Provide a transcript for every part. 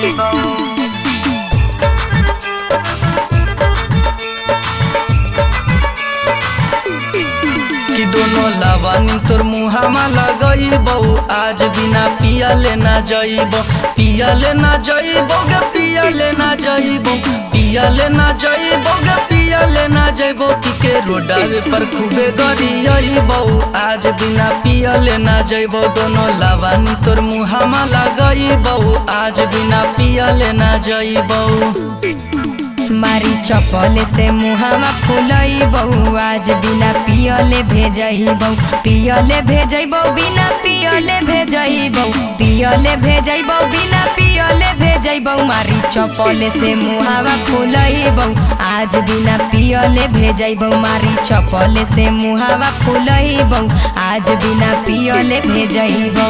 भेजइबो। कि दोनों लवानी तोर मुहामा लगइबो, आज बिना पिया लेना जइबो। पिया लेना जइबो गे पिया लेना जइबो, पिया लेना जइबो गे पिया लेना जइबो। के रोडावे पर खूबे गरियइबो, आज बिना पिया लेना जइबो। दोनों लवानी तोर मुहामा लगइबो, आज बिना पिया लेना जइबो। मारी चपल से मुहावा फुलइबो, आज बिना पियले भेजइबो। पियले भेजइबो बिना पियले भेजइबो, पियले भेजइबो बिना पियले भेजइबो। मारी चपल से मुहावा फुलइबो, आज बिना पियले भेजइबो। मारी चपल से मुहावा फुलइबो, आज बिना पियले भेजइबो।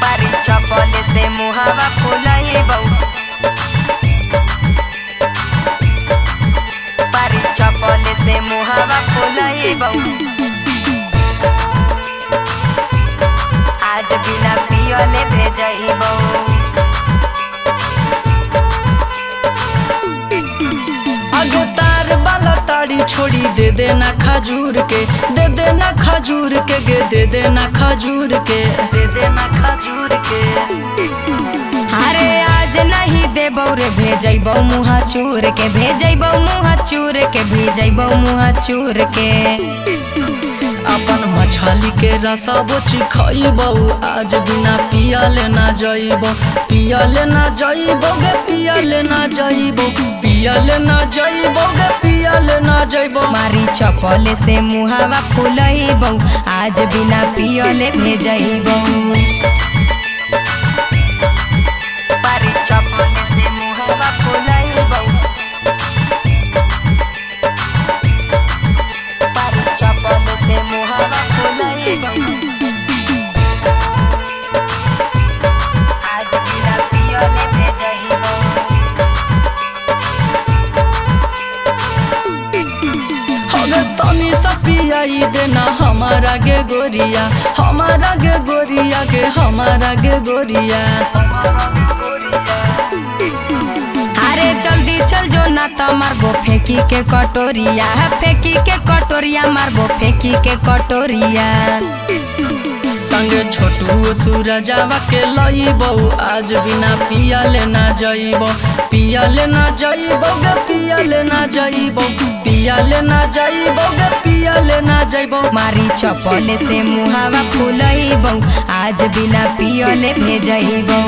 मारी चपल से मुहावा फुलइबो, चपल से मुहावा फुलइबो, आज बिना पियले भेजइबो। अगे तार वाला ताड़ी छोड़ी दे देना खजूर के, दे देना खजूर के गे, दे देना खजूर के, दे देना खजूर के। अरे आज नहीं देबो रे भेजइबो मुहा चूर के, भेजइबो मुहा चूर के, भेजइबो मुहा चूर के। अपन मछली के रसबो चिखइबो, आज बिना पिया लेना जइबो। पिया लेना जइबो गे पिया लेना जइबो, पिया लेना जइबो गे पिया लेना जइबो। मारी चपल से मुहावा फुलइबो, आज बिना पियले भेजइबो। मारी चपल से मुहावा फुलइबो, मारी चपल से मुहावा फुलइबो, आज बिना पियले भेजइबो। अगे तनी सा पियाई देना हमारा गे गोरिया, हमारा गे गोरिया गे, हमारा गे गोरिया। अरे जल्दी चल जो ना तो मारबो फेंकी के कटोरिया, फेंकी के कटोरिया मारबो फेंकी के कटोरिया। संगे छोटू सूरजावा के लइबो, आज बिना पिया लेना जइबो। पिया लेना जइबो गे पिया लेना जइबो, पिया लेना जइबो गे पिया लेना जइबो। मारी चपल से मुहावा फुलइबो, आज बिना पियले भेजइबो।